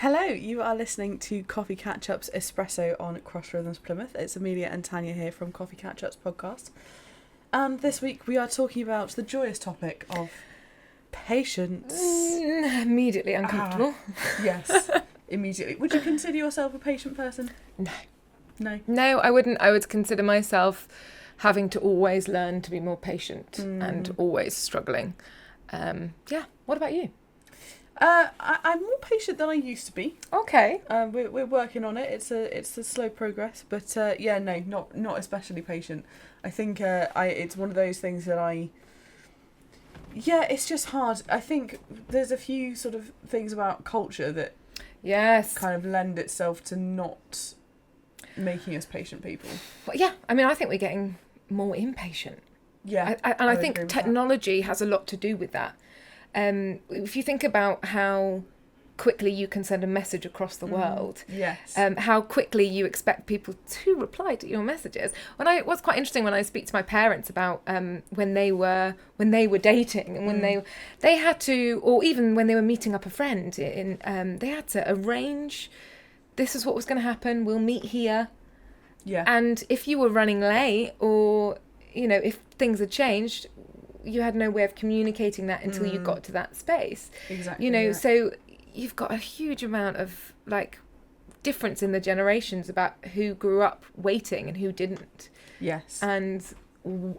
Hello, you are listening to Coffee Catch-ups Espresso on Cross Rhythms Plymouth. It's Amelia and Tanya here from Coffee Catch-ups podcast. And this week we are talking about the joyous topic of patience. Immediately uncomfortable. Yes, immediately. Would you consider yourself a patient person? No. No? No, I wouldn't. I would consider myself having to always learn to be more patient and always struggling. What about you? I'm more patient than I used to be. Okay. We're working on it. It's a slow progress, but not especially patient. I think it's one of those things that it's just hard. I think there's a few sort of things about culture that kind of lend itself to not making us patient people. Well, yeah, I mean, I think we're getting more impatient. Yeah, I think technology has a lot to do with that. If you think about how quickly you can send a message across the world, yes, how quickly you expect people to reply to your messages. It was quite interesting when I speak to my parents about when they were dating and when they had to, or even when they were meeting up a friend, they had to arrange. This is what was going to happen. We'll meet here. Yeah, and if you were running late, or if things had changed, you had no way of communicating that until you got to that space. Exactly. So you've got a huge amount of difference in the generations about who grew up waiting and who didn't. Yes. And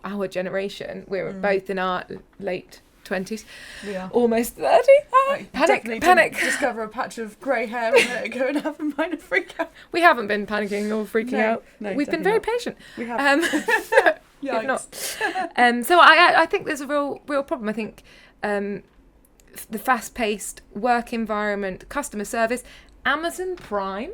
our generation, we're both in our late 20s. We are. Almost 30. Panic. Discover a patch of grey hair and let it go and have a minor freak out. We haven't been panicking or freaking out. No, we've been very patient. We have. If not. So I think there's a real problem. I think the fast-paced work environment, customer service, Amazon Prime.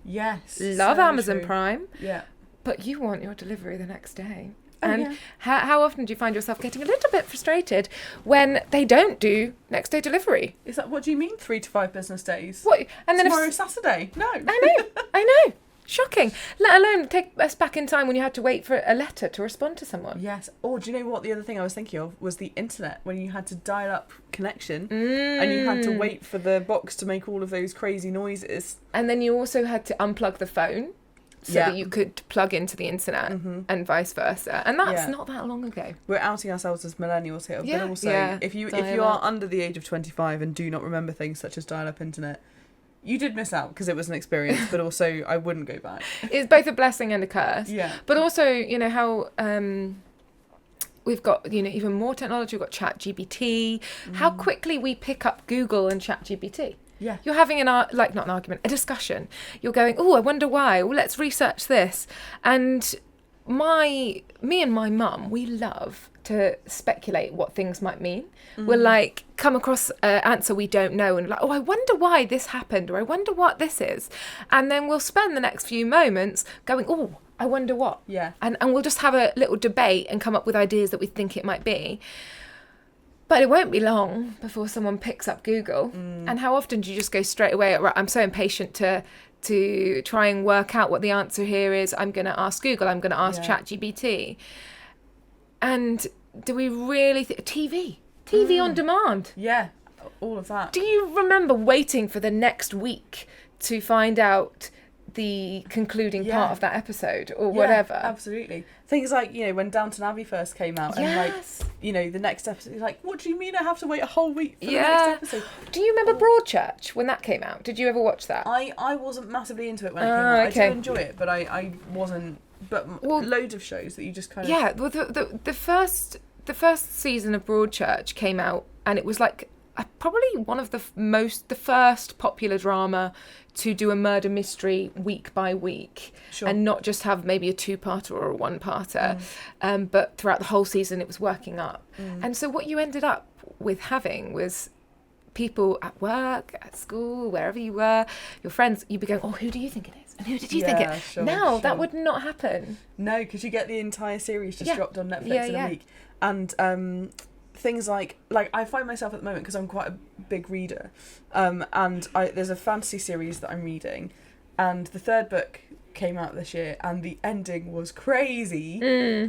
Yes. Love so Amazon true. Prime. Yeah. But you want your delivery the next day. Oh, and yeah. how often do you find yourself getting a little bit frustrated when they don't do next day delivery? Is that what do you mean 3 to 5 business days? What? And then Tomorrow's Saturday. No. I know. Shocking. Let alone take us back in time when you had to wait for a letter to respond to someone. Yes. Or do you know what the other thing I was thinking of was the internet, when you had to dial up connection and you had to wait for the box to make all of those crazy noises. And then you also had to unplug the phone so that you could plug into the internet and vice versa. And that's not that long ago. We're outing ourselves as millennials here. Yeah. But also, if you are under the age of 25 and do not remember things such as dial-up internet, you did miss out because it was an experience, but also I wouldn't go back. It's both a blessing and a curse. Yeah. But also, how we've got, even more technology. We've got ChatGPT. How quickly we pick up Google and ChatGPT. Yeah. You're having not an argument, a discussion. You're going, I wonder why. Well, let's research this. And me and my mum, we love to speculate what things might mean. We'll come across an answer we don't know and I wonder why this happened, or I wonder what this is. And then we'll spend the next few moments going, I wonder what. Yeah. And we'll just have a little debate and come up with ideas that we think it might be. But it won't be long before someone picks up Google. And how often do you just go straight away, right, I'm so impatient to try and work out what the answer here is. I'm going to ask Google. I'm going to ask ChatGPT. And do we really TV on demand? Yeah, all of that. Do you remember waiting for the next week to find out the concluding part of that episode or whatever? Absolutely. Things like, when Downton Abbey first came out and the next episode, you're like, what do you mean I have to wait a whole week for the next episode? Do you remember Broadchurch when that came out? Did you ever watch that? I wasn't massively into it when it came out. Okay. I did enjoy it, but I wasn't. But loads of shows that you just kind of... Yeah, well, the first season of Broadchurch came out, and it was probably one of the first popular drama to do a murder mystery week by week, and not just have maybe a 2-parter or a 1-parter, but throughout the whole season it was working up. And so what you ended up with having was people at work, at school, wherever you were, your friends, you'd be going, who do you think it is? And who did you think it? Now, that would not happen. No, because you get the entire series just dropped on Netflix in a week. And things like I find myself at the moment, because I'm quite a big reader, and there's a fantasy series that I'm reading, and the 3rd book came out this year and the ending was crazy,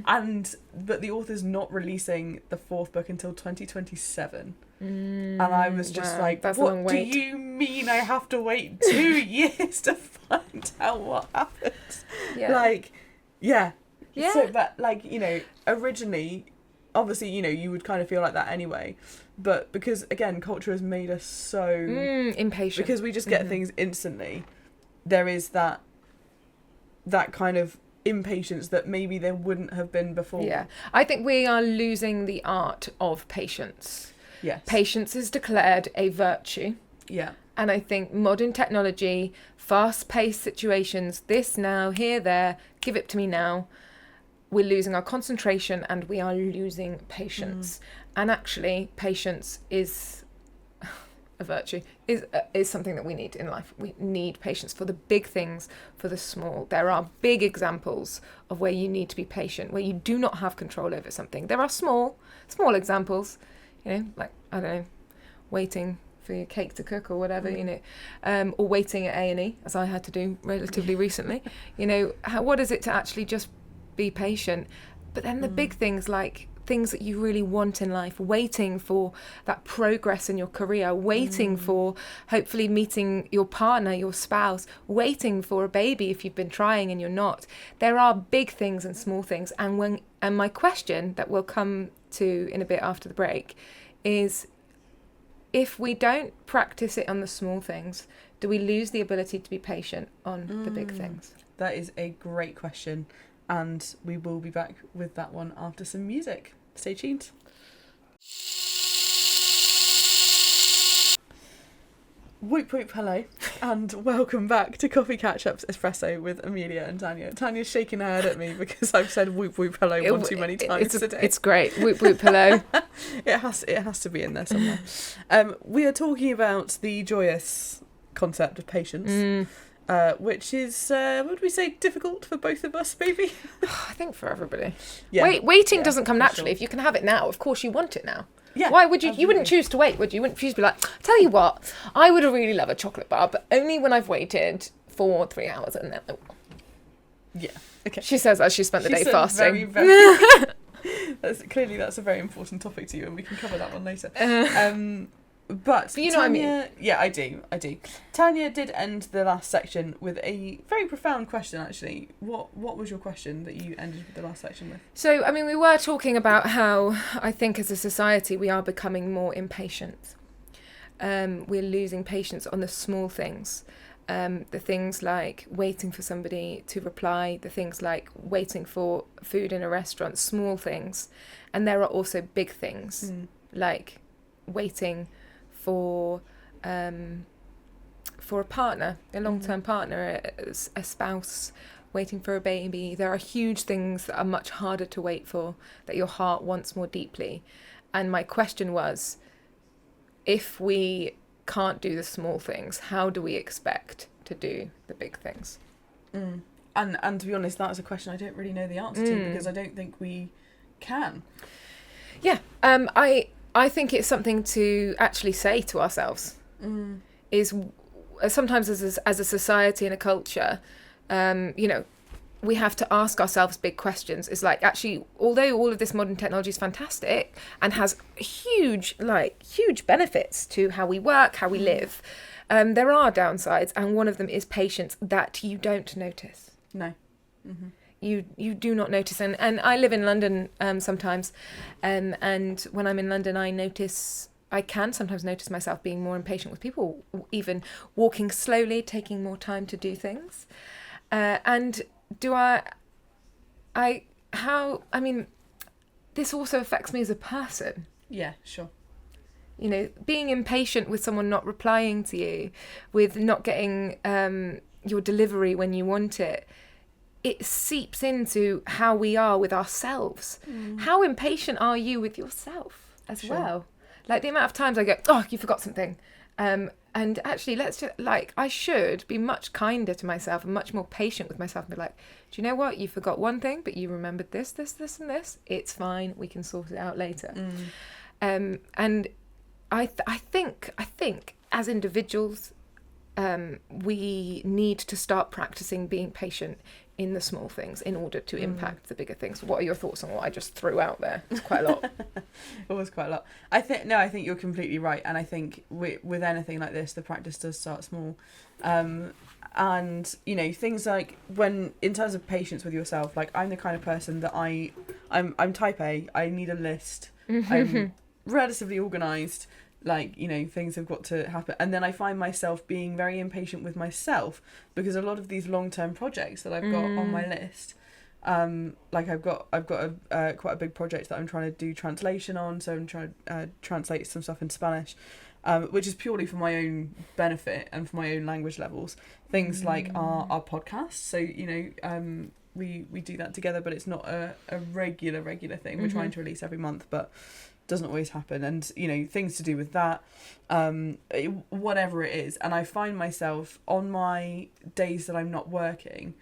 but the author's not releasing the 4th book until 2027. And I was just like, that's a long what do wait. you mean I have to wait 2 years to find out what happens? Yeah. Like, yeah. Yeah. So, but like, you know, originally, obviously, you know, you would kind of feel like that anyway. But because, again, culture has made us so impatient. Because we just get things instantly, there is that kind of impatience that maybe there wouldn't have been before. Yeah. I think we are losing the art of patience. Yes. Patience is declared a virtue. Yeah. And I think modern technology, fast-paced situations, this now, here, there, give it to me now. We're losing our concentration and we are losing patience. And actually, patience is a virtue, is something that we need in life. We need patience for the big things, for the small. There are big examples of where you need to be patient, where you do not have control over something. There are small examples, you know, like, I don't know, waiting for your cake to cook or whatever, you know, or waiting at A&E, as I had to do relatively recently. You know, what is it to actually just be patient? But then the big things, like things that you really want in life, waiting for that progress in your career, waiting for hopefully meeting your partner, your spouse, waiting for a baby if you've been trying and you're not. There are big things and small things. And my question that we'll come to in a bit after the break is, if we don't practice it on the small things, do we lose the ability to be patient on the big things? That is a great question. And we will be back with that one after some music. Stay tuned. Whoop whoop, hello, and welcome back to Coffee Catch-ups Espresso with Amelia and Tanya. Tanya's shaking her head at me because I've said whoop whoop hello one too many times today. It's great. Whoop whoop hello. It has to be in there somewhere. We are talking about the joyous concept of patience. Which is, would we say, difficult for both of us, maybe? I think for everybody. Yeah. Waiting doesn't come naturally. Sure. If you can have it now, of course you want it now. Yeah. Why would you? Absolutely. You wouldn't choose to wait, would you? You wouldn't choose to be like, tell you what, I would really love a chocolate bar, but only when I've waited for 3 hours and then. Oh. Yeah. Okay. She says as she spent the day fasting. That's a very important topic to you, and we can cover that one later. But you know Tanya, what I mean. Yeah, I do. Tanya did end the last section with a very profound question, actually. What was your question that you ended the last section with? So, I mean, we were talking about how I think as a society we are becoming more impatient. We're losing patience on the small things. The things like waiting for somebody to reply, the things like waiting for food in a restaurant, small things. And there are also big things, like waiting for a partner, a long-term partner, a spouse, waiting for a baby. There are huge things that are much harder to wait for, that your heart wants more deeply. And my question was, if we can't do the small things, how do we expect to do the big things? And to be honest, that is a question I don't really know the answer to, because I don't think we can. Yeah, I think it's something to actually say to ourselves. Is sometimes as a society and a culture, you know, we have to ask ourselves big questions. It's like, actually, although all of this modern technology is fantastic and has huge benefits to how we work, how we live, there are downsides, and one of them is patience that you don't notice. No. You do not notice, and I live in London sometimes, and when I'm in London, I can sometimes notice myself being more impatient with people, even walking slowly, taking more time to do things, and this also affects me as a person. Yeah, sure. You know, being impatient with someone not replying to you, with not getting your delivery when you want it. It seeps into how we are with ourselves. How impatient are you with yourself as well? Like the amount of times I go, oh, you forgot something. And actually, I should be much kinder to myself and much more patient with myself and be like, do you know what? You forgot one thing, but you remembered this, and this. It's fine. We can sort it out later. And I think as individuals, we need to start practicing being patient in the small things in order to impact the bigger things. What are your thoughts on what I just threw out there? It's quite a lot. It was quite a lot. I think you're completely right, and I think with anything like this, the practice does start small. And you know, things like when in terms of patience with yourself, like I'm the kind of person that I'm type A. I need a list. I'm relatively organised. Like, you know, things have got to happen, and then I find myself being very impatient with myself because a lot of these long-term projects that I've got on my list, like I've got a quite a big project that I'm trying to do translation on, so I'm trying to translate some stuff into Spanish, which is purely for my own benefit and for my own language levels. Things like our podcast, so you know, we do that together, but it's not a regular thing. We're trying to release every month, but doesn't always happen, and you know, things to do with that, whatever it is. And I find myself on my days that I'm not working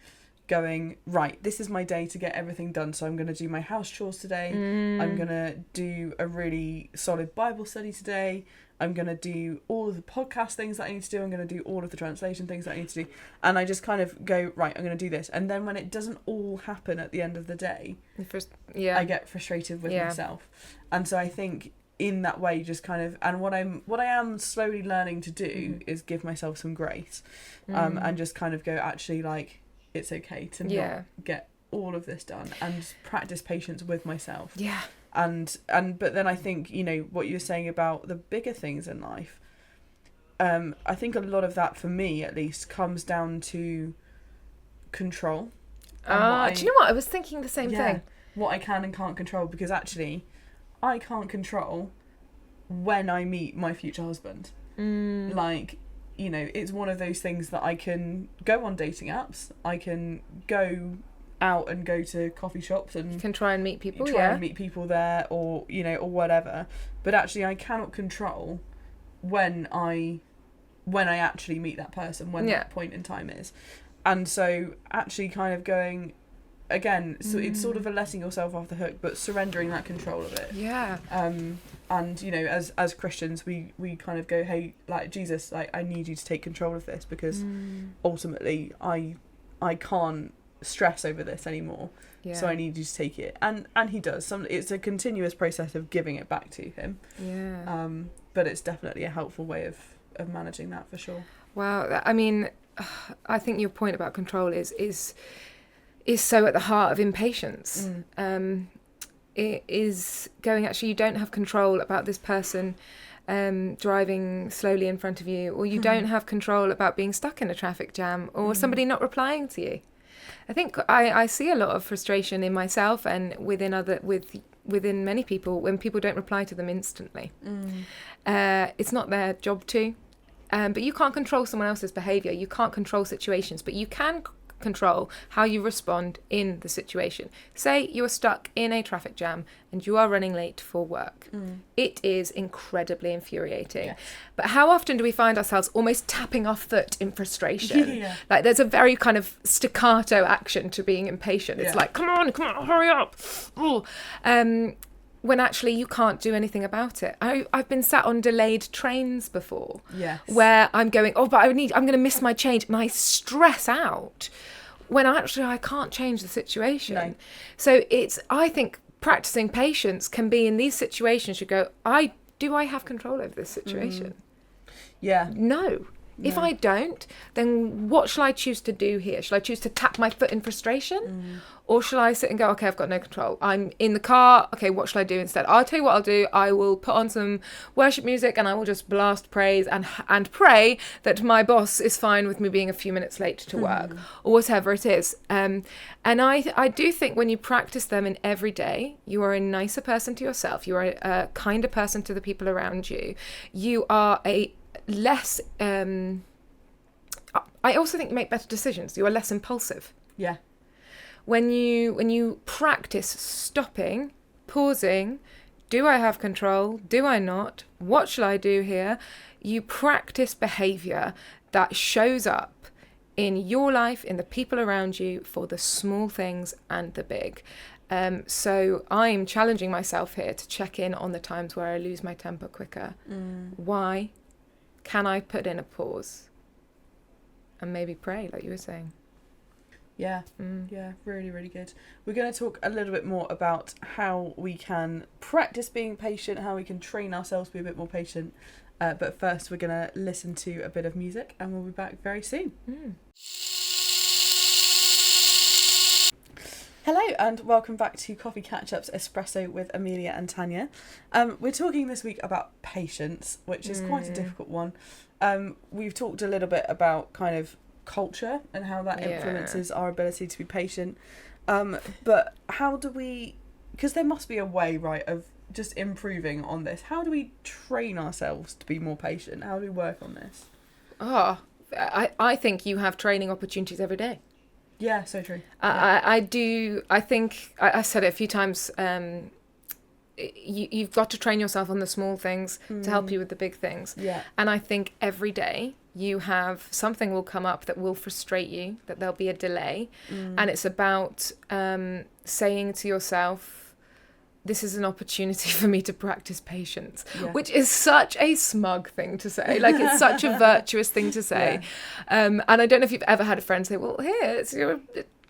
going, right, this is my day to get everything done, so I'm going to do my house chores today, I'm going to do a really solid Bible study today, I'm going to do all of the podcast things that I need to do, I'm going to do all of the translation things that I need to do, and I just kind of go, right, I'm going to do this. And then when it doesn't all happen at the end of the day, I get frustrated with myself. And so I think in that way, just kind of, and what I am slowly learning to do is give myself some grace, and just kind of go, actually, like, it's okay to not get all of this done, and practice patience with myself. Yeah. And but then I think, you know, what you're saying about the bigger things in life, I think a lot of that, for me at least, comes down to control. Do you know what? I was thinking the same thing. What I can and can't control, because actually I can't control when I meet my future husband. Like, you know, it's one of those things that I can go on dating apps, I can go out and go to coffee shops and you can try and meet people and meet people there, or you know, or whatever, but actually I cannot control when I actually meet that person, when that point in time is. And so actually kind of going again, so it's sort of a letting yourself off the hook, but surrendering that control of it. And you know, as Christians, we kind of go, hey, like, Jesus, like, I need you to take control of this, because ultimately I can't stress over this anymore, so I need you to take it. And he does. It's a continuous process of giving it back to him, but it's definitely a helpful way of managing that, for sure. Wow. I mean, I think your point about control is so at the heart of impatience. It is going, actually, you don't have control about this person driving slowly in front of you, or you don't have control about being stuck in a traffic jam, or somebody not replying to you. I think I see a lot of frustration in myself and within many people when people don't reply to them instantly. It's not their job to, but you can't control someone else's behaviour. You can't control situations, but you can control how you respond in the situation. Say you're stuck in a traffic jam and you are running late for work. It is incredibly infuriating. Yes. But how often do we find ourselves almost tapping our foot in frustration? Like, there's a very kind of staccato action to being impatient. It's like, come on, hurry up. When actually you can't do anything about it. I've been sat on delayed trains before, where I'm going, but I'm going to miss my change, and I stress out when actually I can't change the situation. No. So I think practicing patience can be in these situations. You go, do I have control over this situation? No. If I don't, then what shall I choose to do here? Shall I choose to tap my foot in frustration? Or shall I sit and go, okay, I've got no control. I'm in the car. Okay, what shall I do instead? I'll tell you what I'll do. I will put on some worship music and I will just blast praise and pray that my boss is fine with me being a few minutes late to work, or whatever it is. And I do think when you practice them in every day, you are a nicer person to yourself. You are a kinder person to the people around you. You are a less I also think you make better decisions. You are less impulsive. When you practice stopping, pausing, do I have control, do I not, what shall I do here, you practice behaviour that shows up in your life, in the people around you, for the small things and the big. So I'm challenging myself here to check in on the times where I lose my temper quicker. Why? Can I put in a pause? and maybe pray, like you were saying. Yeah, really, really good. We're going to talk a little bit more about how we can practice being patient, how we can train ourselves to be a bit more patient. But first, we're going to listen to a bit of music, and we'll be back very soon. Hello, and welcome back to Coffee Catch-ups Espresso with Amelia and Tanya. We're talking this week about patience, which is quite a difficult one. We've talked a little bit about kind of culture and how that influences our ability to be patient. But how do we... Because there must be a way, right, of just improving on this. How do we train ourselves to be more patient? How do we work on this? I think you have training opportunities every day. Yeah, so true. I do. I think I've said it a few times. You've got to train yourself on the small things to help you with the big things. Yeah. And I think every day you have something will come up that will frustrate you, that there'll be a delay. And it's about saying to yourself, this is an opportunity for me to practice patience, which is such a smug thing to say. Like, it's such a virtuous thing to say. And I don't know if you've ever had a friend say, well, here, it's your,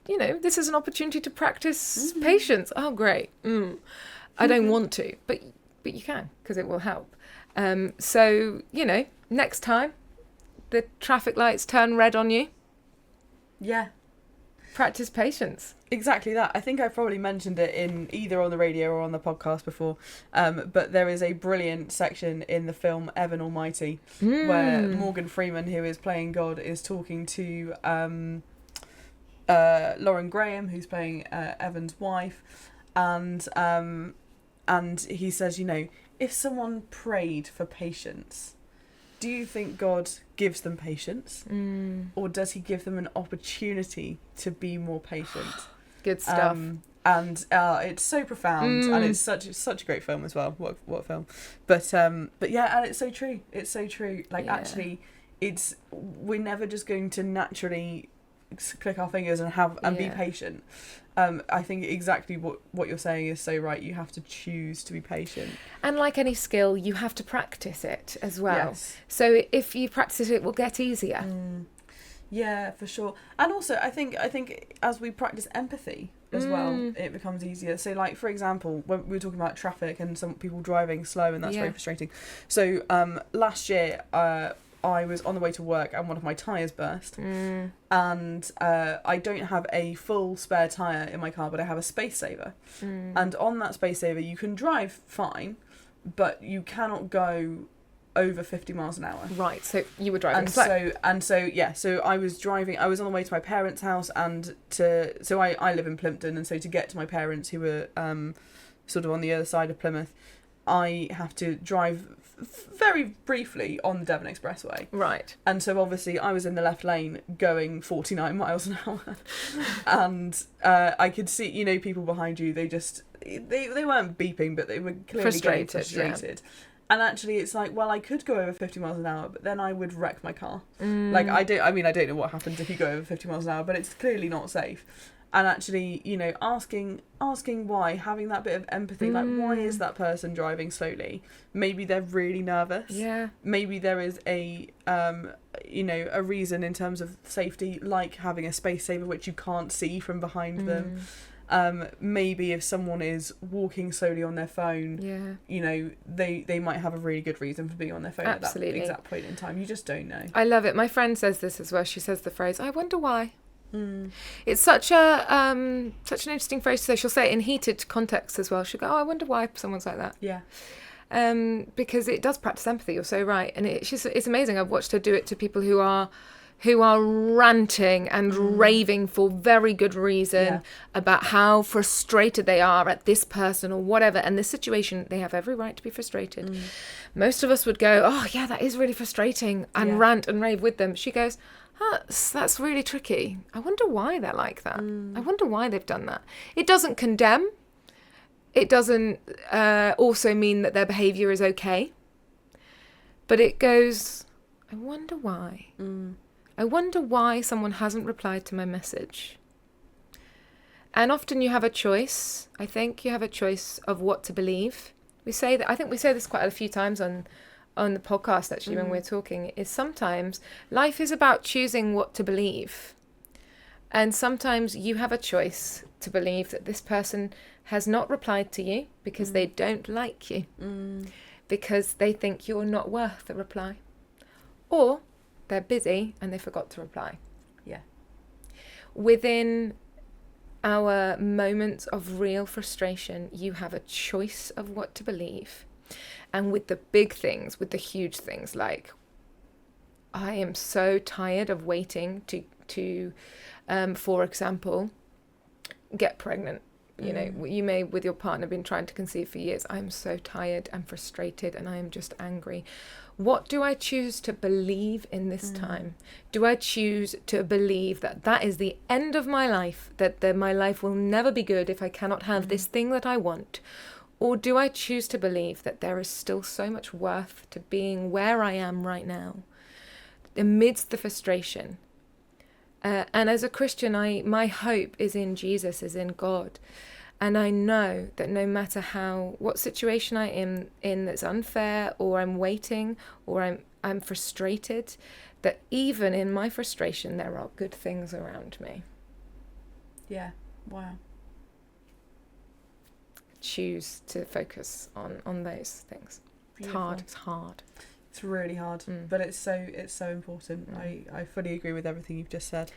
this is an opportunity to practice patience. Oh, great. I don't want to, but you can, because it will help. So, next time the traffic lights turn red on you. Yeah. Practice patience. Exactly that. I think I've probably mentioned it in either on the radio or on the podcast before, but there is a brilliant section in the film Evan Almighty where Morgan Freeman, who is playing God, is talking to Lauren Graham, who's playing Evan's wife, and he says, if someone prayed for patience, do you think God gives them patience, or does he give them an opportunity to be more patient? Good stuff. And it's so profound, and it's such a great film as well. What film? But yeah, and it's so true. It's so true. Like, actually, we're never just going to naturally click our fingers and be patient. I think exactly what you're saying is so right. You have to choose to be patient. And like any skill, you have to practice it as well. Yes. So if you practice it will get easier. Yeah, for sure. And also, I think as we practice empathy as well, it becomes easier. So, like, for example, when we were talking about traffic and some people driving slow, and that's very frustrating. So, last year, I was on the way to work and one of my tyres burst. And I don't have a full spare tyre in my car, but I have a space saver. And on that space saver, you can drive fine, but you cannot go over 50 miles an hour. Right, so you were driving slow. So I was driving, I was on the way to my parents' house, and I live in Plymouth, and so to get to my parents, who were sort of on the other side of Plymouth, I have to drive very briefly on the Devon Expressway. Right. And so obviously I was in the left lane going 49 miles an hour. And I could see, people behind you, they weren't beeping, but they were clearly getting frustrated. Yeah. And actually it's like, well, I could go over 50 miles an hour, but then I would wreck my car. Like, I don't know what happens if you go over 50 miles an hour, but it's clearly not safe. And actually, asking why, having that bit of empathy, like, why is that person driving slowly? Maybe they're really nervous. Yeah. Maybe there is a reason in terms of safety, like having a space saver, which you can't see from behind them. Maybe if someone is walking slowly on their phone, they might have a really good reason for being on their phone at that exact point in time. You just don't know. I love it. My friend says this as well. She says the phrase, I wonder why. It's such an interesting phrase to say. She'll say it in heated context as well. She'll go, I wonder why someone's like that. Yeah. Because it does practice empathy. You're so right. And it's amazing. I've watched her do it to people who are ranting and raving for very good reason about how frustrated they are at this person or whatever. And this situation, they have every right to be frustrated. Most of us would go, oh yeah, that is really frustrating, and rant and rave with them. She goes, that's really tricky. I wonder why they're like that. I wonder why they've done that. It doesn't condemn. It doesn't also mean that their behaviour is okay. But it goes, I wonder why. I wonder why someone hasn't replied to my message. And often you have a choice. I think you have a choice of what to believe. I think we say this quite a few times on on the podcast actually when we're talking, is sometimes life is about choosing what to believe. And sometimes you have a choice to believe that this person has not replied to you because they don't like you, because they think you're not worth a reply, or they're busy and they forgot to reply. Yeah. Within our moments of real frustration, you have a choice of what to believe. And with the big things, with the huge things, like, I am so tired of waiting to for example, get pregnant. You know, you may, with your partner, been trying to conceive for years. I'm so tired and frustrated and I am just angry. What do I choose to believe in this time? Do I choose to believe that that is the end of my life, that my life will never be good if I cannot have this thing that I want? Or do I choose to believe that there is still so much worth to being where I am right now, amidst the frustration? And as a Christian, my hope is in Jesus, is in God. And I know that no matter what situation I am in that's unfair, or I'm waiting, or I'm frustrated, that even in my frustration, there are good things around me. Yeah. Wow. Choose to focus on those things. Beautiful. It's hard. It's really hard, but it's so important. I fully agree with everything you've just said.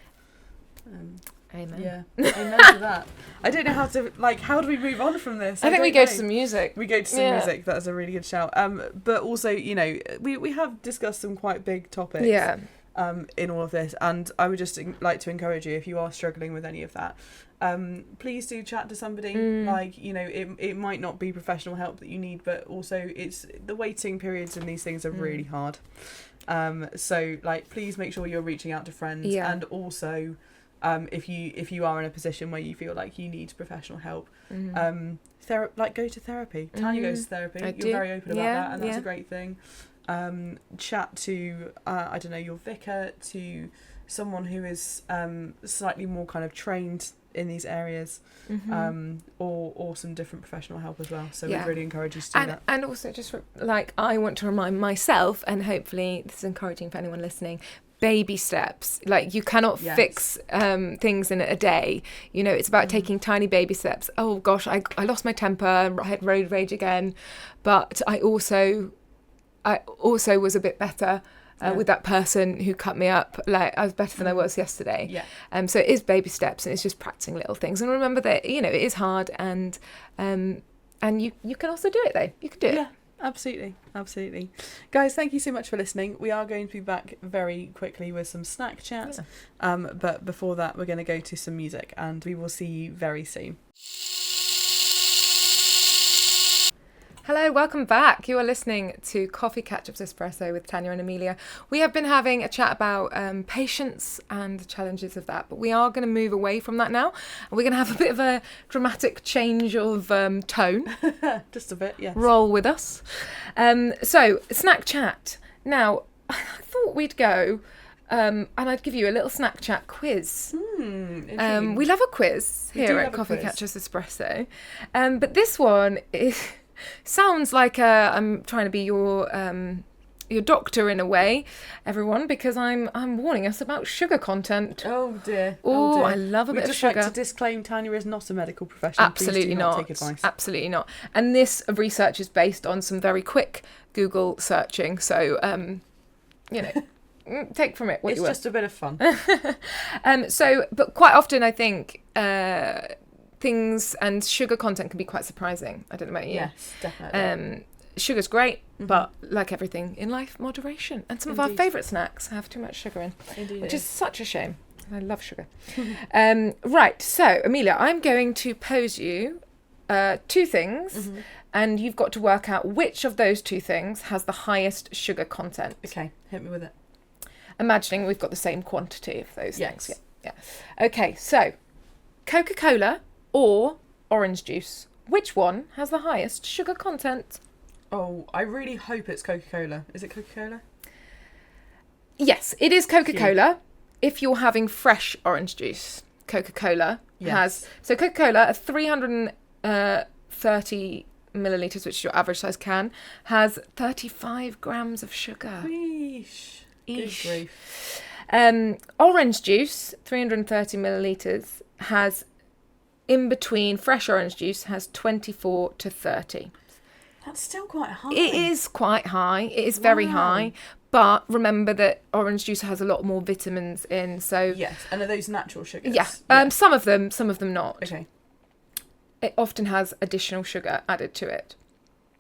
Amen. Yeah, amen to that. I don't know how do we move on from this? I think we go to some music. We go to some music. That's a really good shout. But also, you know, we have discussed some quite big topics. Yeah. In all of this, and I would just like to encourage you, if you are struggling with any of that, please do chat to somebody. Like, you know, it might not be professional help that you need, but also it's the waiting periods and these things are really hard. So like, please make sure you're reaching out to friends, and also if you are in a position where you feel like you need professional help, go to therapy. Tanya goes to therapy. You're very open about that, and that's a great thing. Chat to I don't know, your vicar, to someone who is slightly more kind of trained in these areas, or some different professional help as well. So we really encourage you to do that. And also just I want to remind myself, and hopefully this is encouraging for anyone listening, baby steps. Like, you cannot fix things in a day. You know, it's about taking tiny baby steps. Oh gosh, I lost my temper, I had road rage again, but I also was a bit better with that person who cut me up. Like, I was better than I was yesterday. Yeah. So it is baby steps, and it's just practicing little things. And remember that, you know, it is hard, and you can also do it though. You can do it. Yeah, absolutely. Guys, thank you so much for listening. We are going to be back very quickly with some snack chat. Yeah. But before that, we're going to go to some music, and we will see you very soon. Hello, welcome back. You are listening to Coffee Catch-ups Espresso with Tanya and Amelia. We have been having a chat about patience and the challenges of that, but we are going to move away from that now. And we're going to have a bit of a dramatic change of tone. Just a bit, yes. Roll with us. So, snack chat. Now, I thought we'd go and I'd give you a little snack chat quiz. We love a quiz here at Coffee Catch-ups Espresso. But this one sounds like I'm trying to be your doctor in a way, everyone, because I'm warning us about sugar content. Oh dear. Oh, I love a bit of sugar. We'd just like to disclaim Tanya is not a medical professional. Absolutely Please do not. Take advice. Absolutely not. And this research is based on some very quick Google searching. So, you know, take from it what you will. It's just a bit of fun. But quite often I think things and sugar content can be quite surprising. I don't know about you. Yes, definitely. Sugar's great, but like everything in life, moderation. And some of our favourite snacks have too much sugar in, which is such a shame. I love sugar. Right, so Amelia, I'm going to pose you two things, and you've got to work out which of those two things has the highest sugar content. Okay, hit me with it. Imagining we've got the same quantity of those things. Yeah. Okay, so Coca-Cola or orange juice? Which one has the highest sugar content? Oh, I really hope it's Coca-Cola. Is it Coca-Cola? Yes, it is Coca-Cola. If you're having fresh orange juice, Coca-Cola has... So Coca-Cola, 330 millilitres, which is your average size can, has 35 grams of sugar. Weesh. Good Eesh. grief. Orange juice, 330 millilitres, has in between fresh orange juice has 24 to 30. That's still quite high. It is quite high. It is very high. But remember that orange juice has a lot more vitamins in. So yes, and are those natural sugars? yeah. Some of them not. Okay. It often has additional sugar added to it.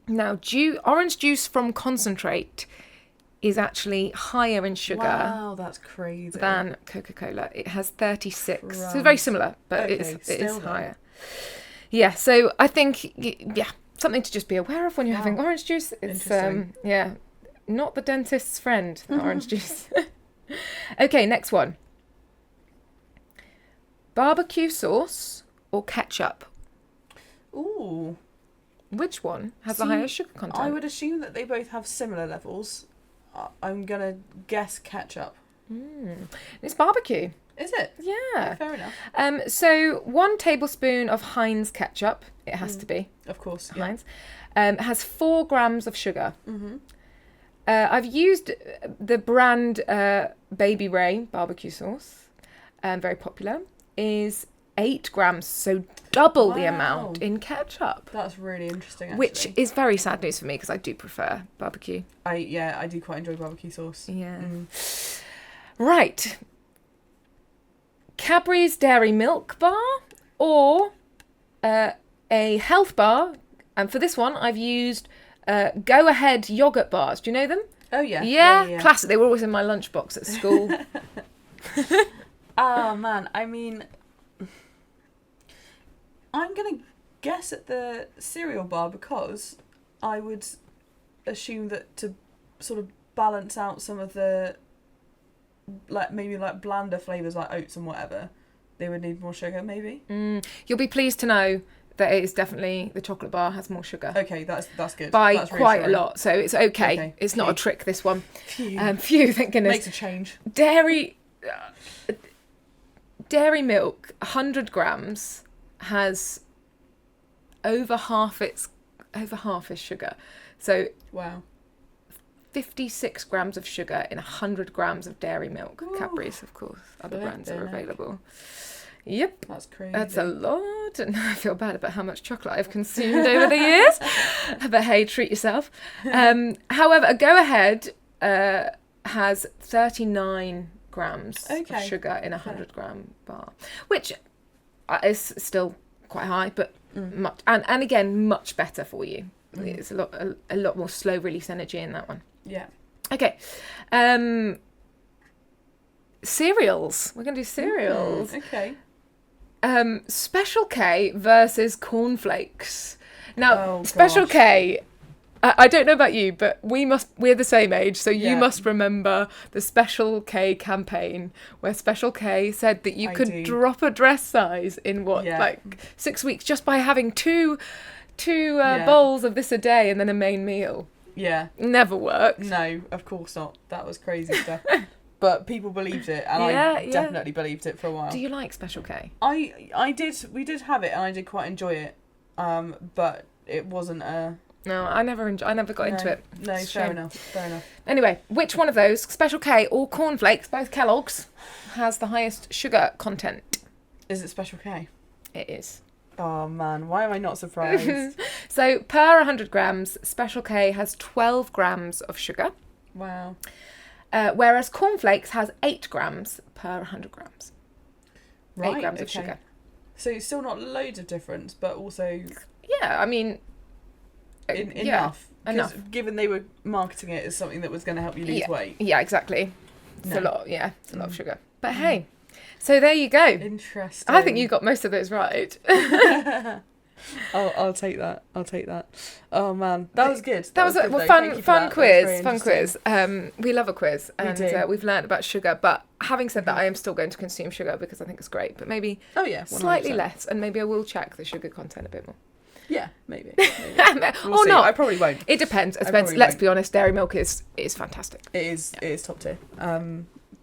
Now, orange juice from concentrate is actually higher in sugar. Wow, that's crazy. Than Coca-Cola. It has 36. Right. So it's very similar, but Okay, it is still higher. Yeah, so I think, something to just be aware of when you're having orange juice. It's, Interesting. not the dentist's friend, the orange juice. Okay, next one. Barbecue sauce or ketchup? Ooh. Which one has the highest sugar content? I would assume that they both have similar levels. I'm going to guess ketchup. It's barbecue. Is it? Yeah. Fair enough. So 1 tablespoon of Heinz ketchup, it has to be. Of course. Yeah. Heinz, has 4 grams of sugar. Mm-hmm. I've used the brand Baby Ray barbecue sauce, very popular, is 8 grams, so double the amount in ketchup. That's really interesting, actually. Which is very sad news for me because I do prefer barbecue. I do quite enjoy barbecue sauce. Yeah. Right. Cadbury's Dairy Milk Bar or a health bar. And for this one, I've used Go Ahead yogurt bars. Do you know them? Oh, yeah. Yeah. Classic. They were always in my lunchbox at school. Oh, man. I mean, I'm going to guess at the cereal bar because I would assume that to sort of balance out some of the maybe blander flavours like oats and whatever, they would need more sugar maybe. You'll be pleased to know that it is definitely the chocolate bar has more sugar. Okay, that's good. By that's quite a lot, so it's okay. It's not a trick, this one. Phew, thank goodness. Makes a change. Dairy milk, 100 grams, has over half its sugar. So wow. 56 grams of sugar in 100 grams of dairy milk. Ooh. Cadbury's, of course. Other brands are Flippin' heck. available. Yep. That's crazy. That's a lot. And I feel bad about how much chocolate I've consumed over the years. But hey, treat yourself. However, a Go Ahead has 39 grams of sugar in a 100-gram bar, which is still quite high, but much and again much better for you. It's a lot more slow release energy in that one. Yeah. Okay. Cereals. We're going to do cereals. Okay. Special K versus Cornflakes. Now, Oh, Special gosh. K, I don't know about you, but we're the same age, so you Yeah. must remember the Special K campaign where Special K said that you I could do. drop a dress size in 6 weeks just by having two bowls of this a day and then a main meal. Yeah. Never worked. No, of course not. That was crazy stuff. But people believed it, and Yeah, I definitely believed it for a while. Do you like Special K? I did. We did have it, and I did quite enjoy it. But it wasn't a. No, I never got into it. No, It's a fair shame. enough. Fair enough. Anyway, which one of those, Special K or Cornflakes, both Kellogg's, has the highest sugar content? Is it Special K? It is. Oh man, why am I not surprised? So per 100 grams, Special K has 12 grams of sugar, Wow. whereas Cornflakes has 8 grams per 100 grams. Right. 8 grams of okay. sugar. So it's still not loads of difference, but also Yeah, I mean... enough. 'Cause enough. given they were marketing it as something that was going to help you lose weight. Yeah, exactly. It's No. a lot, it's a lot of sugar. But hey, so there you go. Interesting. I think you got most of those right. I'll take that. I'll take that. Oh man, that was good. That was a good, though. fun Thank you for that. That was very quiz. Fun interesting. quiz. We love a quiz, and do. we've learned about sugar. But having said that, I am still going to consume sugar because I think it's great. But maybe Oh yeah, 100%. slightly less, and maybe I will check the sugar content a bit more. Yeah, maybe. We'll Or see. not. I probably won't. It depends. I probably Let's won't. be honest. Dairy milk is fantastic. It is top tier.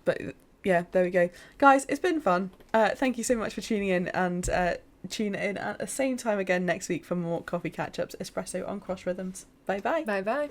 But yeah, there we go, guys. It's been fun. Thank you so much for tuning in, and tune in at the same time again next week for more Coffee Catch-ups Espresso on Cross Rhythms. Bye bye. Bye bye.